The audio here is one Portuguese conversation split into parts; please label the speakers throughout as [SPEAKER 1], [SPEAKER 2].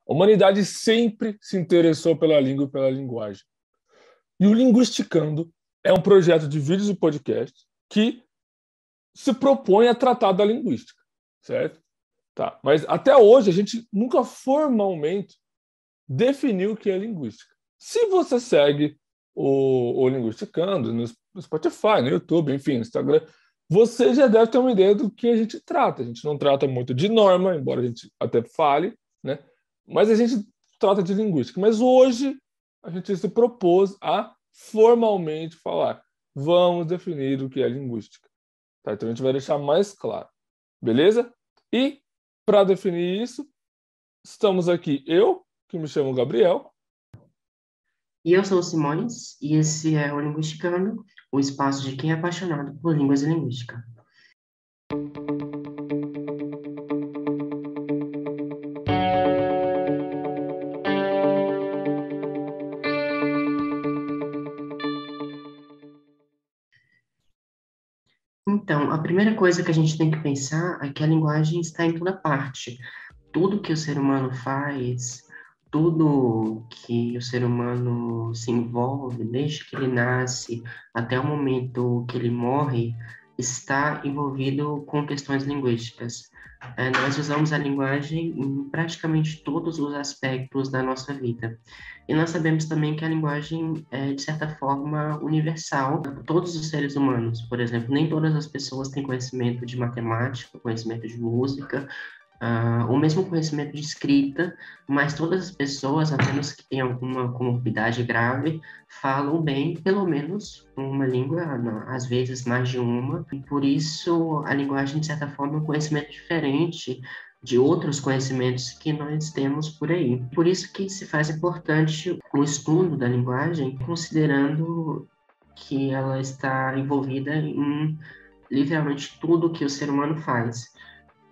[SPEAKER 1] A humanidade sempre se interessou pela língua e pela linguagem. E o Linguisticando é um projeto de vídeos e podcasts que se propõe a tratar da linguística, certo? Tá. Mas até hoje a gente nunca formalmente definiu o que é linguística. Se você segue o Linguisticando no Spotify, no YouTube, enfim, no Instagram, você já deve ter uma ideia do que a gente trata. A gente não trata muito de norma, embora a gente até fale, né? Mas a gente trata de linguística. Mas hoje a gente se propôs a formalmente falar. Vamos definir o que é linguística. Tá? Então a gente vai deixar mais claro. Beleza? E para definir isso, estamos aqui eu, que me chamo Gabriel.
[SPEAKER 2] E eu sou o Simões, e esse é o Linguisticando, o espaço de quem é apaixonado por línguas e linguística. Então, a primeira coisa que a gente tem que pensar é que a linguagem está em toda parte. Tudo que o ser humano faz, tudo que o ser humano se envolve, desde que ele nasce até o momento que ele morre, está envolvido com questões linguísticas. Nós usamos a linguagem em praticamente todos os aspectos da nossa vida. E nós sabemos também que a linguagem é, de certa forma, universal para todos os seres humanos. Por exemplo, nem todas as pessoas têm conhecimento de matemática, conhecimento de música, o mesmo conhecimento de escrita, mas todas as pessoas, a menos que tenham alguma comorbidade grave, falam bem, pelo menos, uma língua, às vezes mais de uma, e por isso a linguagem, de certa forma, é um conhecimento diferente de outros conhecimentos que nós temos por aí. Por isso que se faz importante o estudo da linguagem, considerando que ela está envolvida em literalmente tudo que o ser humano faz.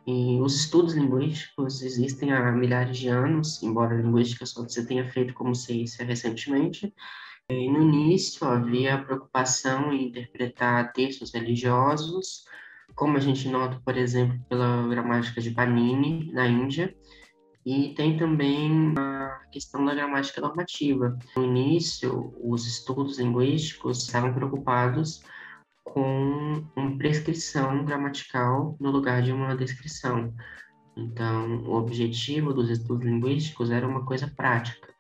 [SPEAKER 2] E os estudos linguísticos existem há milhares de anos, embora a linguística só se tenha feito como ciência recentemente. E no início havia preocupação em interpretar textos religiosos, como a gente nota, por exemplo, pela gramática de Panini, na Índia, e tem também a questão da gramática normativa. No início, os estudos linguísticos estavam preocupados com uma prescrição gramatical no lugar de uma descrição. Então, o objetivo dos estudos linguísticos era uma coisa prática,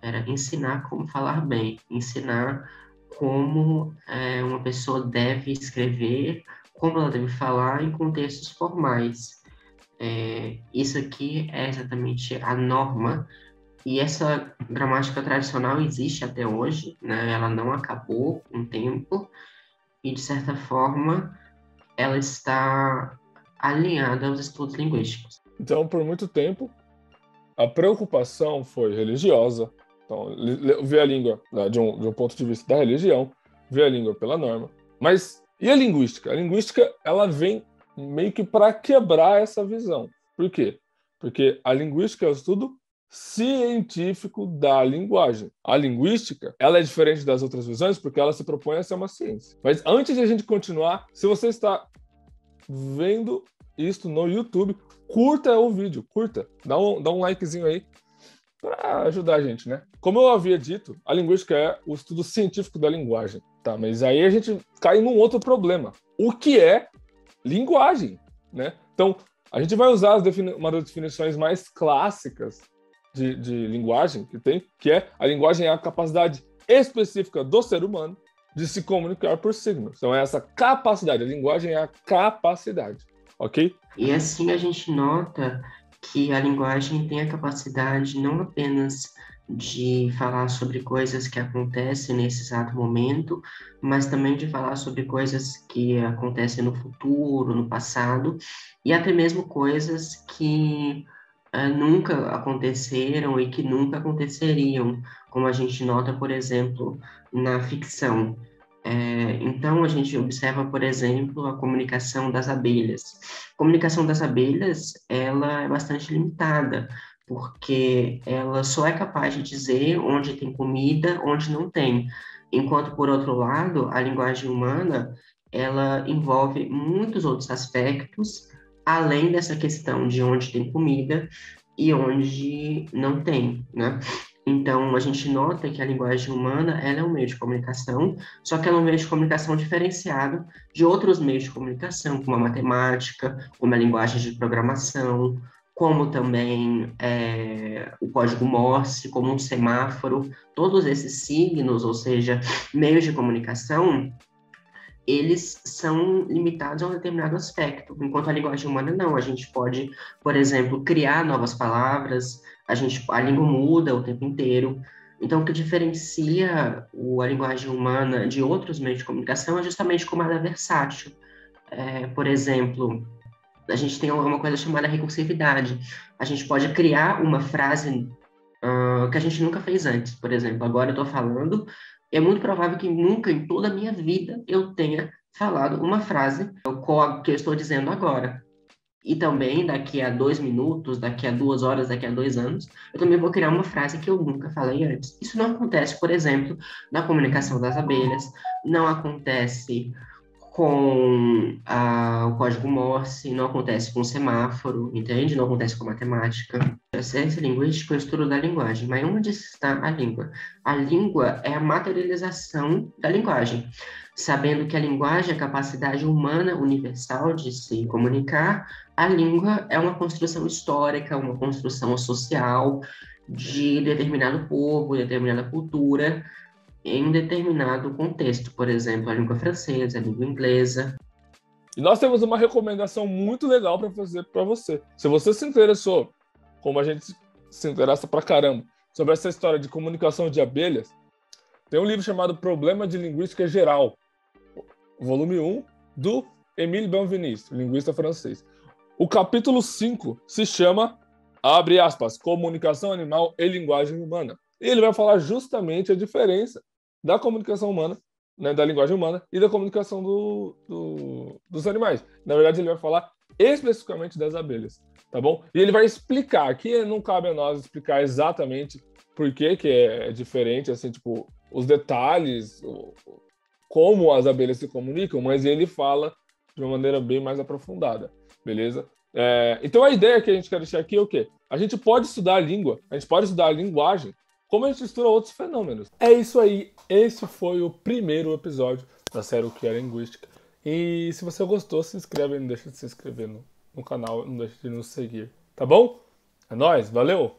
[SPEAKER 2] era ensinar como falar bem, ensinar como uma pessoa deve escrever, como ela deve falar em contextos formais. Isso aqui é exatamente a norma, e essa gramática tradicional existe até hoje, né? Ela não acabou com o tempo, e, de certa forma, ela está alinhada aos estudos linguísticos.
[SPEAKER 1] Então, por muito tempo, a preocupação foi religiosa. Então, ver a língua, né, de um ponto de vista da religião, ver a língua pela norma. Mas e a linguística? A linguística, ela vem meio que para quebrar essa visão. Por quê? Porque a linguística é o estudo científico da linguagem. A linguística, ela é diferente das outras visões porque ela se propõe a ser uma ciência. Mas antes de a gente continuar, se você está vendo isto no YouTube, curta o vídeo, curta, dá um likezinho aí para ajudar a gente, né? Como eu havia dito, a linguística é o estudo científico da linguagem, tá? Mas aí a gente cai num outro problema. O que é linguagem, né? Então, a gente vai usar uma das definições mais clássicas de linguagem que tem, que é a linguagem é a capacidade específica do ser humano de se comunicar por signos. Então, é essa capacidade, a linguagem é a capacidade, ok?
[SPEAKER 2] E assim a gente nota que a linguagem tem a capacidade não apenas de falar sobre coisas que acontecem nesse exato momento, mas também de falar sobre coisas que acontecem no futuro, no passado, e até mesmo coisas que nunca aconteceram e que nunca aconteceriam, como a gente nota, por exemplo, na ficção. Então, a gente observa, por exemplo, a comunicação das abelhas. A comunicação das abelhas, ela é bastante limitada, porque ela só é capaz de dizer onde tem comida, onde não tem. Enquanto, por outro lado, a linguagem humana, ela envolve muitos outros aspectos, além dessa questão de onde tem comida, e onde não tem, né? Então, a gente nota que a linguagem humana, ela é um meio de comunicação, só que ela é um meio de comunicação diferenciado de outros meios de comunicação, como a matemática, como a linguagem de programação, como também o código Morse, como um semáforo. Todos esses signos, ou seja, meios de comunicação, eles são limitados a um determinado aspecto, enquanto a linguagem humana não. A gente pode, por exemplo, criar novas palavras, a língua muda o tempo inteiro. Então, o que diferencia a linguagem humana de outros meios de comunicação é justamente como ela é versátil. Por exemplo, a gente tem uma coisa chamada recursividade. A gente pode criar uma frase que a gente nunca fez antes. Por exemplo, agora eu estou falando, é muito provável que nunca em toda a minha vida eu tenha falado uma frase que eu estou dizendo agora. E também, daqui a 2 minutos, daqui a 2 horas, daqui a 2 anos, eu também vou criar uma frase que eu nunca falei antes. Isso não acontece, por exemplo, na comunicação das abelhas, não acontece com o código Morse, não acontece com o semáforo, entende? Não acontece com matemática. A ciência linguística é o estudo da linguagem, mas onde está a língua? A língua é a materialização da linguagem, sabendo que a linguagem é a capacidade humana universal de se comunicar, a língua é uma construção histórica, uma construção social de determinado povo, determinada cultura, em determinado contexto, por exemplo, a língua francesa, a língua inglesa.
[SPEAKER 1] E nós temos uma recomendação muito legal para fazer para você. Se você se interessou, como a gente se interessa pra caramba, sobre essa história de comunicação de abelhas, tem um livro chamado Problema de Linguística Geral, volume 1, do Émile Benveniste, linguista francês. O capítulo 5 se chama, abre aspas, Comunicação Animal e Linguagem Humana. E ele vai falar justamente a diferença da comunicação humana, né, da linguagem humana e da comunicação dos animais. Na verdade, ele vai falar especificamente das abelhas, tá bom? E ele vai explicar, aqui não cabe a nós explicar exatamente por que é diferente, assim, tipo, os detalhes, como as abelhas se comunicam, mas ele fala de uma maneira bem mais aprofundada, beleza? Então a ideia que a gente quer deixar aqui é o quê? A gente pode estudar a língua, a gente pode estudar a linguagem, como a gente estuda outros fenômenos. É isso aí, esse foi o primeiro episódio da série O que é Linguística. E se você gostou, se inscreve, não deixa de se inscrever no canal, não deixa de nos seguir, tá bom? É nóis, valeu!